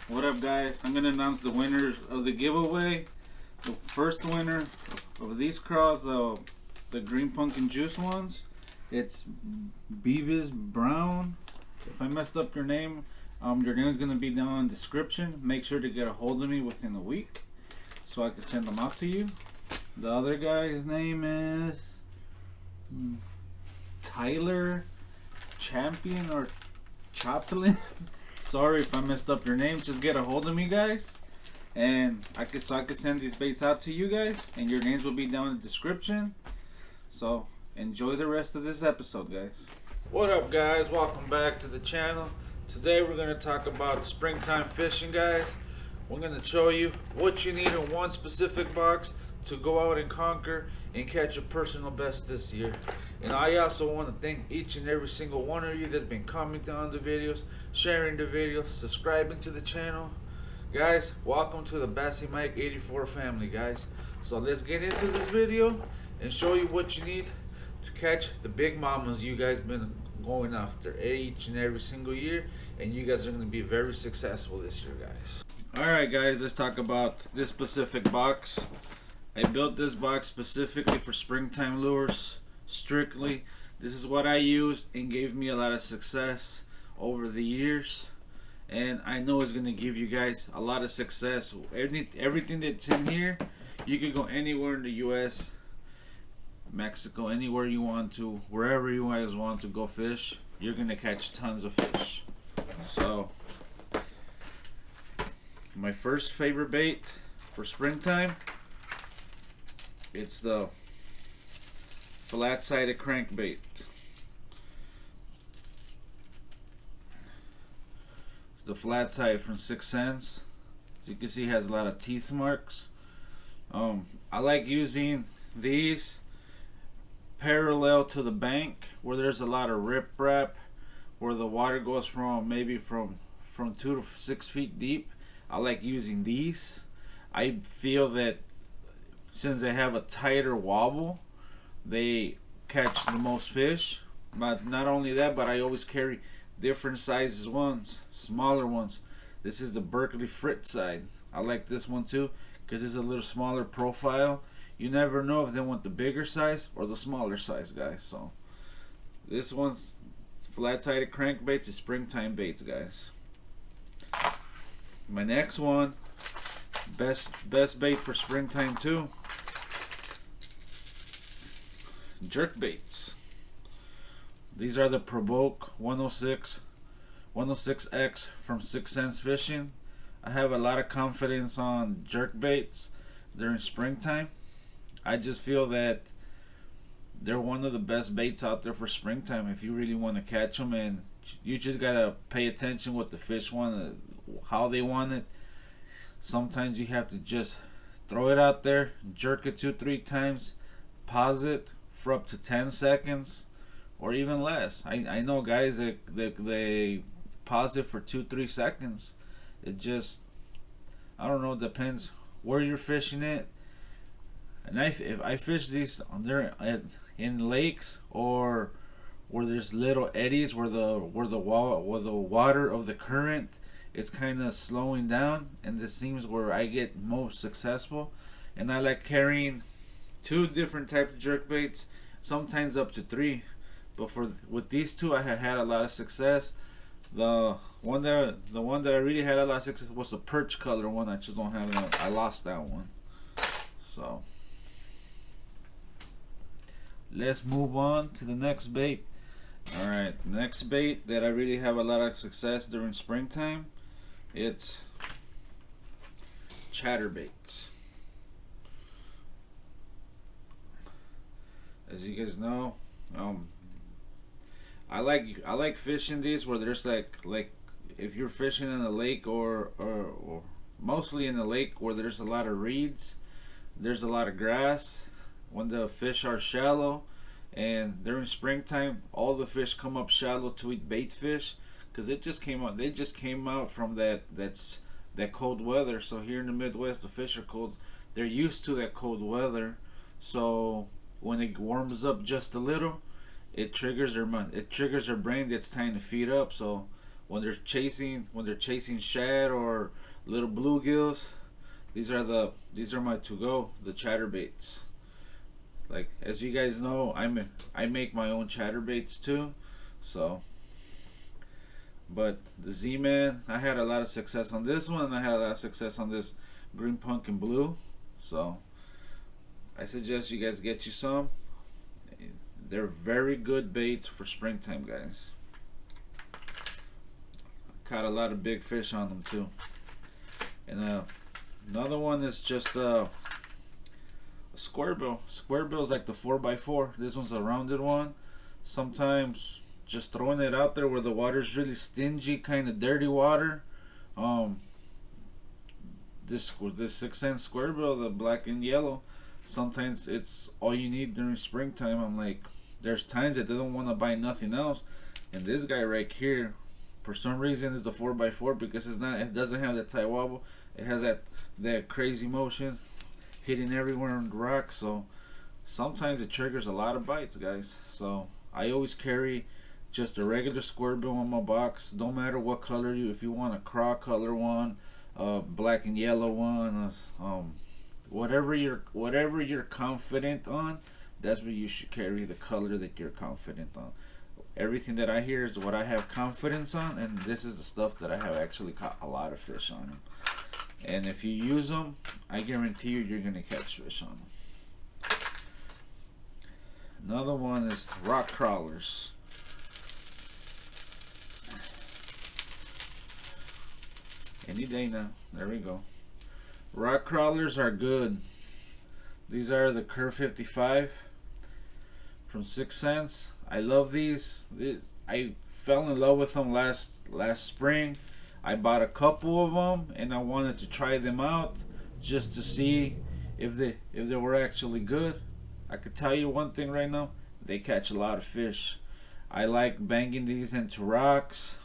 What up, guys? I'm gonna announce the winners of the giveaway. The first winner of these crawls, the green pumpkin juice ones, it's Beavis Browne. If I messed up your name is gonna be down in the description. Make sure to get a hold of me within a week so I can send them out to you. The other guy's name is Tyler Champion or Chaplin. Sorry if I messed up your name. Just get a hold of me, guys, and I can send these baits out to you guys, and your names will be down in the description. So enjoy the rest of this episode, guys. What up, guys? Welcome back to the channel. Today we're going to talk about springtime fishing, guys. We're going to show you what you need in one specific box to go out and conquer and catch a personal best this year. And I also want to thank each and every single one of you that's been commenting on the videos, sharing the videos, subscribing to the channel. Guys, welcome to the Bassy Mike 84 family, guys. So let's get into this video and show you what you need to catch the big mamas you guys been going after each and every single year, and you guys are going to be very successful this year, guys. Alright, guys, let's talk about this specific box. I built this box specifically for springtime lures, strictly. This is what I used and gave me a lot of success over the years, and I know it's going to give you guys a lot of success. Everything that's in here, you can go anywhere in the US, Mexico, anywhere you want to, wherever you guys want to go fish, you're going to catch tons of fish. So my first favorite bait for springtime, it's the flat-sided crankbait. It's the flat side from 6 cents. As you can see, it has a lot of teeth marks. I like using these parallel to the bank where there's a lot of riprap, where the water goes from maybe from 2 to 6 feet deep. I like using these. I feel that since they have a tighter wobble, they catch the most fish. But not only that, but I always carry different sizes ones, smaller ones. This is the Berkeley Fritz side. I like this one too because it's a little smaller profile. You never know if they want the bigger size or the smaller size, guys. So this one's flat-sided crankbaits is springtime baits, guys. My next one, best bait for springtime too, jerk baits. These are the Provoke 106X from 6 Cents Fishing. I have a lot of confidence on jerk baits during springtime. I just feel that they're one of the best baits out there for springtime if you really want to catch them, and you just gotta pay attention what the fish want, how they want it. Sometimes you have to just throw it out there, jerk it 2-3 times, pause it for up to 10 seconds or even less. I know guys that they pause it for 2-3 seconds. It just, I don't know, depends where you're fishing it. And if I fish these in lakes or where there's little eddies, where the water of the current, it's kind of slowing down, and this seems where I get most successful. And I like carrying 2 different types of jerk baits, sometimes up to 3. But with these 2, I have had a lot of success. The one that I really had a lot of success was the perch color one. I just don't have it. I lost that one. So let's move on to the next bait. Alright, next bait that I really have a lot of success during springtime, it's Chatterbaits. As you guys know, I like fishing these where there's like if you're fishing in a lake or mostly in a lake where there's a lot of reeds, there's a lot of grass, when the fish are shallow. And during springtime, all the fish come up shallow to eat bait fish because they just came out from that cold weather. So here in the Midwest, the fish are cold. They're used to that cold weather. So when it warms up just a little, it triggers their brain. It's time to feed up. So when they're chasing shad or little bluegills. These are my to-go, the Chatterbaits. Like, as you guys know, I make my own Chatterbaits too. So, but the Z-Man, I had a lot of success on this one, and I had a lot of success on this green pumpkin blue. So I suggest you guys get you some. They're very good baits for springtime, guys. Caught a lot of big fish on them too. And another one is just a square bill. Square bill is like the 4x4. This one's a rounded one. Sometimes just throwing it out there where the water's really stingy, kind of dirty water. This 6-cent square bill, the black and yellow, sometimes it's all you need during springtime. I'm like, there's times that they don't want to buy nothing else, and this guy right here, for some reason, is the 4x4 because it doesn't have that tight wobble. It has that crazy motion, hitting everywhere on the rock. So sometimes it triggers a lot of bites, guys. So I always carry just a regular square bill in my box. Don't matter what color if you want a craw color one, black and yellow one, whatever you're confident on, that's what you should carry, the color that you're confident on. Everything that I hear is what I have confidence on, and this is the stuff that I have actually caught a lot of fish on them. And if you use them, I guarantee you're gonna catch fish on them. Another one is rock crawlers. Any day now. There we go. Rock crawlers are good. These are the Curve 55 from 6 cents. I love these. I fell in love with them last spring. I bought a couple of them and I wanted to try them out just to see if they were actually good. I could tell you one thing right now, they catch a lot of fish. I like banging these into rocks.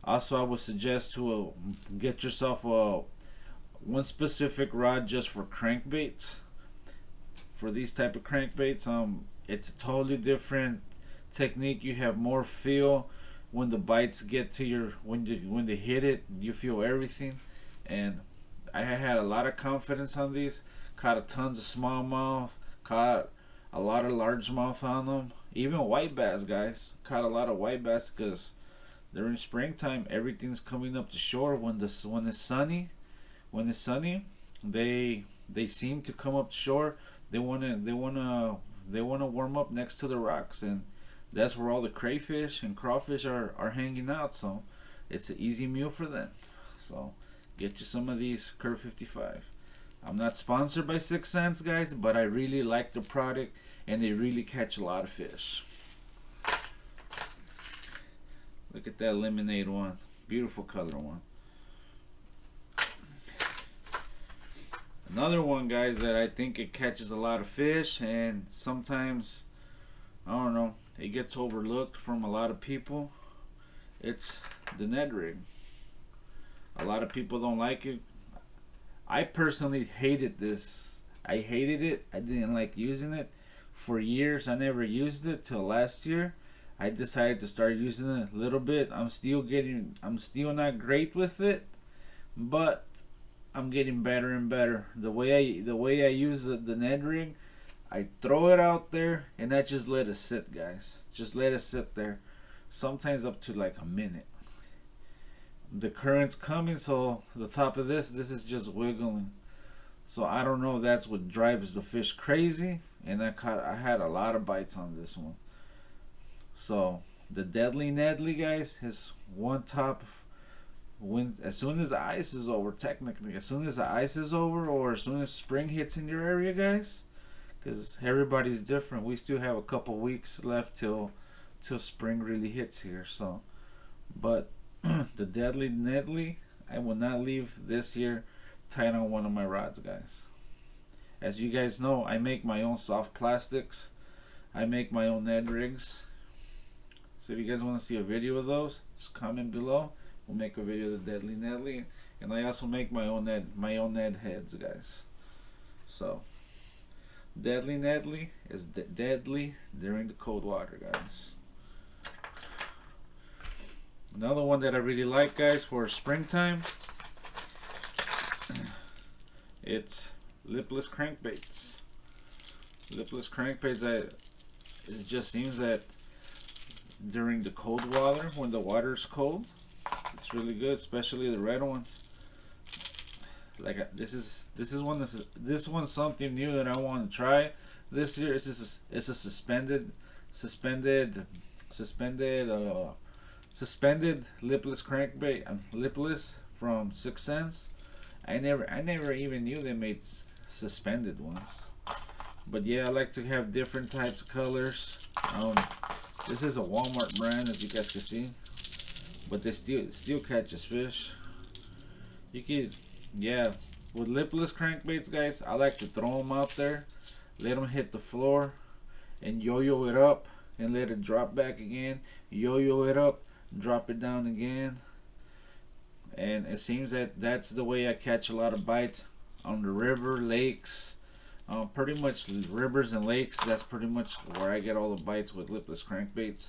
Also, I would suggest to get yourself one specific rod just for crankbaits. For these type of crankbaits, it's a totally different technique. You have more feel when the bites get to your when they hit it. You feel everything, and I had a lot of confidence on these. Caught a tons of smallmouth. Caught a lot of largemouth on them. Even white bass, guys. Caught a lot of white bass because during springtime everything's coming up to shore. When it's sunny, they seem to come up to shore. They wanna warm up next to the rocks, and that's where all the crayfish and crawfish are hanging out. So it's an easy meal for them. So get you some of these Curve 55. I'm not sponsored by 6 cents, guys, but I really like the product and they really catch a lot of fish. Look at that lemonade one. Beautiful color one. Another one, guys, that I think it catches a lot of fish, and sometimes, I don't know, it gets overlooked from a lot of people. It's the Ned Ring. A lot of people don't like it. I personally hated this. I hated it. I didn't like using it. For years, I never used it till last year. I decided to start using it a little bit. I'm still not great with it, but I'm getting better and better. The way I use the Ned Ring, I throw it out there and I just let it sit, guys. Just let it sit there. Sometimes up to like a minute. The current's coming, so the top of this is just wiggling. So I don't know if that's what drives the fish crazy, and I had a lot of bites on this one. So the Deadly Nedley, guys, is one top. As soon as the ice is over, technically, as soon as the ice is over, or as soon as spring hits in your area, guys, because everybody's different. We still have a couple weeks left till spring really hits here. So, but the Deadly Nedley, I will not leave this year tied on one of my rods, guys. As you guys know, I make my own soft plastics. I make my own Ned rigs. So if you guys want to see a video of those, just comment below. We'll make a video of the Deadly Nedley, and I also make my own Ned heads, guys. So Deadly Nedley is deadly during the cold water, guys. Another one that I really like, guys, for springtime, it's Lipless Crankbaits. Lipless Crankbaits, it just seems that during the cold water, when the water is cold, it's really good, especially the red ones. Like this one's something new that I want to try this year. It's a suspended lipless crankbait, lipless from 6 cents. I never even knew they made suspended ones. But yeah, I like to have different types of colors. This is a Walmart brand, as you guys can see, but they still catches fish. You could, yeah, with lipless crankbaits, guys, I like to throw them out there, let them hit the floor, and yo-yo it up, and let it drop back again. Yo-yo it up, drop it down again, and it seems that that's the way I catch a lot of bites on the river, lakes. Pretty much rivers and lakes, that's pretty much where I get all the bites with lipless crankbaits.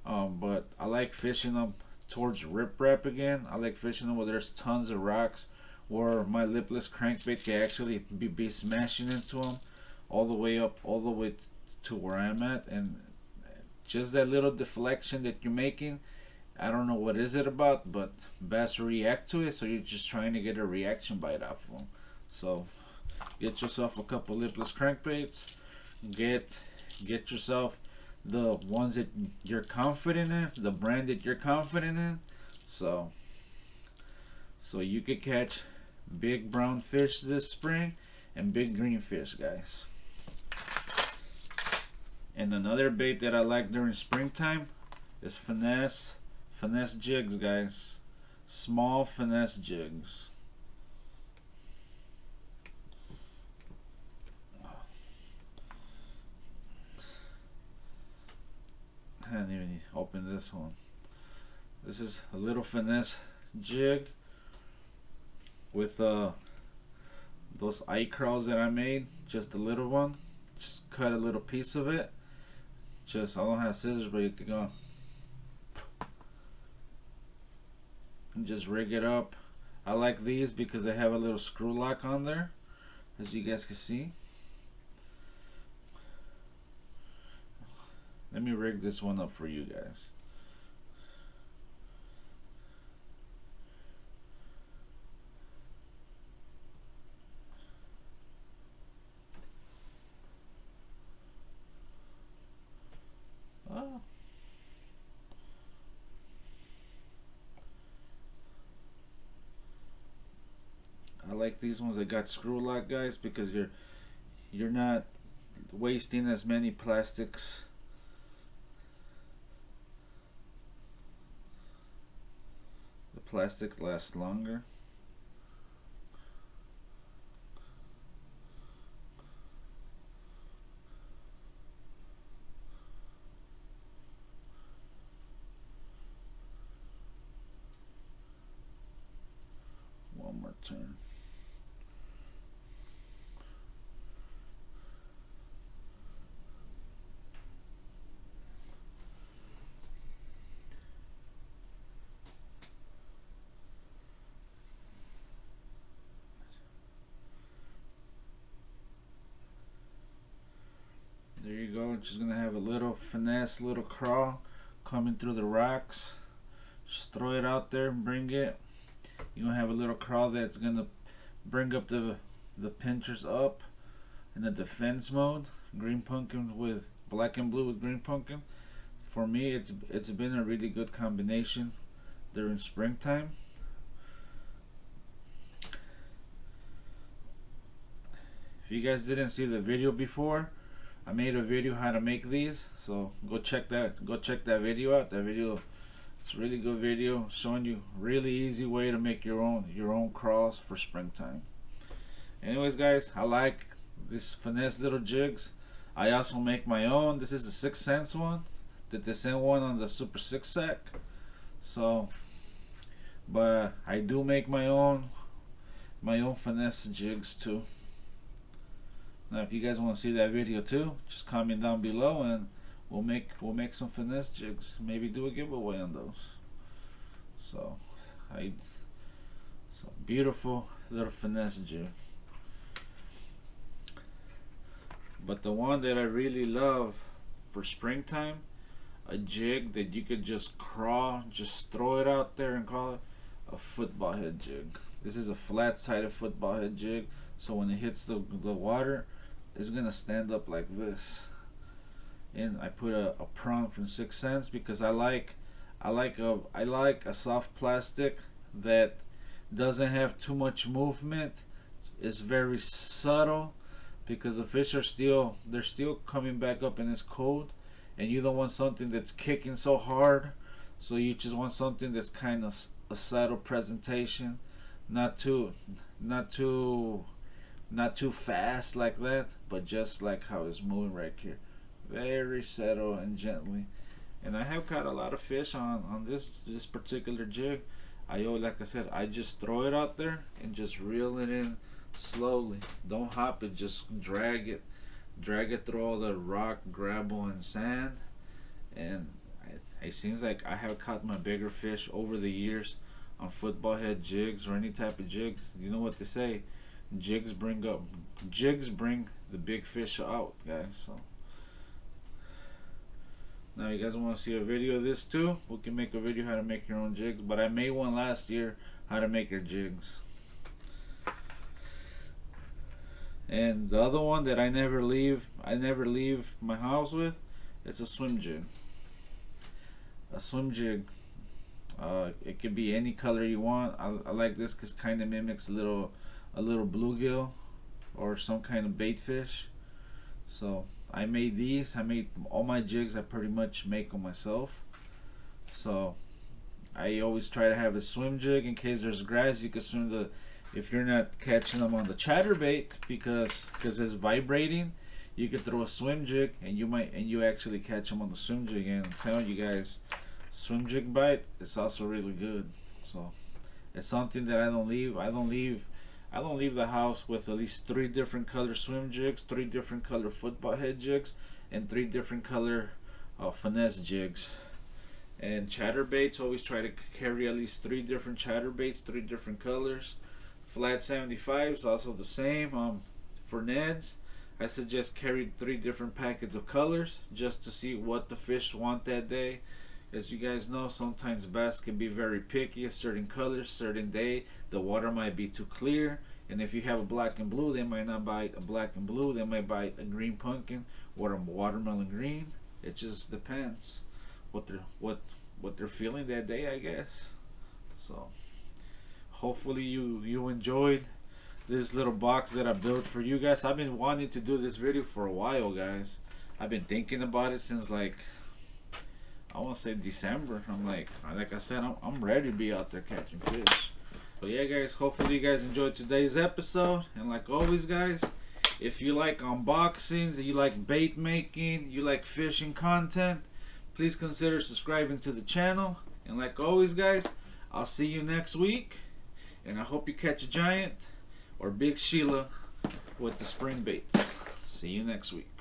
But I like fishing them towards riprap again. I like fishing them where there's tons of rocks, where my lipless crankbait can actually be smashing into them all the way up, all the way to where I'm at. And just that little deflection that you're making, I don't know what is it about, but bass react to it, so you're just trying to get a reaction bite off of them. So get yourself a couple lipless crankbaits. Get yourself the ones that you're confident in, the brand that you're confident in, so you could catch big brown fish this spring and big green fish, guys. And another bait that I like during springtime is Finesse jigs, guys. Small Finesse jigs. I didn't even open this one. This is a little Finesse jig with those eye crawls that I made. Just a little one. Just cut a little piece of it. I don't have scissors, but you can go and just rig it up. I like these because they have a little screw lock on there, as you guys can see. Let me rig this one up for you guys. Oh. I like these ones that got screw lock, guys, because you're not wasting as many plastics. The plastic lasts longer. One more turn. There you go. Just gonna have a little Finesse, little crawl coming through the rocks. Just throw it out there and bring it. You're gonna have a little crawl that's gonna bring up the pinchers up in the defense mode. Green pumpkin with black and blue with green pumpkin. For me, it's been a really good combination during springtime. If you guys didn't see the video before, I made a video how to make these, so go check that video out. That video, it's a really good video showing you really easy way to make your own crawls for springtime. Anyways, guys, I like this Finesse little jigs. I also make my own. This is a 6 cents one. Did the same one on the Super 6 sack. So, but I do make my own Finesse jigs too. Now, if you guys want to see that video too, just comment down below and we'll make some Finesse jigs. Maybe do a giveaway on those. So beautiful little finesse jig. But the one that I really love for springtime, a jig that you could just crawl, just throw it out there and call it a football head jig. This is a flat-sided football head jig, so when it hits the water, it's gonna stand up like this. And I put a prong from 6 cents because I like a soft plastic that doesn't have too much movement. It's very subtle because the fish are still coming back up and it's cold, and you don't want something that's kicking so hard, so you just want something that's kind of a subtle presentation, not too fast like that, but just like how it's moving right here, very subtle and gently. And I have caught a lot of fish on this particular jig. Like I said, I just throw it out there and just reel it in slowly. Don't hop it, just drag it through all the rock, gravel, and sand. And it seems like I have caught my bigger fish over the years on football head jigs or any type of jigs. You know what they say, jigs bring the big fish out, guys. So now you guys want to see a video of this too, we can make a video how to make your own jigs, but I made one last year how to make your jigs. And the other one that I never leave my house with, it's a swim jig. A swim jig, it could be any color you want. I like this because kind of mimics a little bluegill or some kind of bait fish. So I made these. I made all my jigs. I pretty much make them myself. So I always try to have a swim jig in case there's grass. You can swim if you're not catching them on the chatterbait because it's vibrating. You could throw a swim jig and you actually catch them on the swim jig. And I'm telling you guys, swim jig bite is also really good. So it's something that I don't leave the house with at least 3 different color swim jigs, 3 different color football head jigs, and 3 different color finesse jigs. And chatterbaits, always try to carry at least 3 different chatterbaits, 3 different colors. Flat 75s also the same. For Neds, I suggest carry 3 different packets of colors just to see what the fish want that day. As you guys know, sometimes bass can be very picky. A certain color, certain day, the water might be too clear, and if you have a black and blue, they might not bite a black and blue. They might bite a green pumpkin or a watermelon green. It just depends what they're feeling that day, I guess. So hopefully you enjoyed this little box that I built for you guys. I've been wanting to do this video for a while, guys. I've been thinking about it since, like, I want to say December. I'm like I said, I'm ready to be out there catching fish. But yeah, guys, hopefully you guys enjoyed today's episode. And like always, guys, if you like unboxings, you like bait making, you like fishing content, please consider subscribing to the channel. And like always, guys, I'll see you next week. And I hope you catch a giant or big Sheila with the spring baits. See you next week.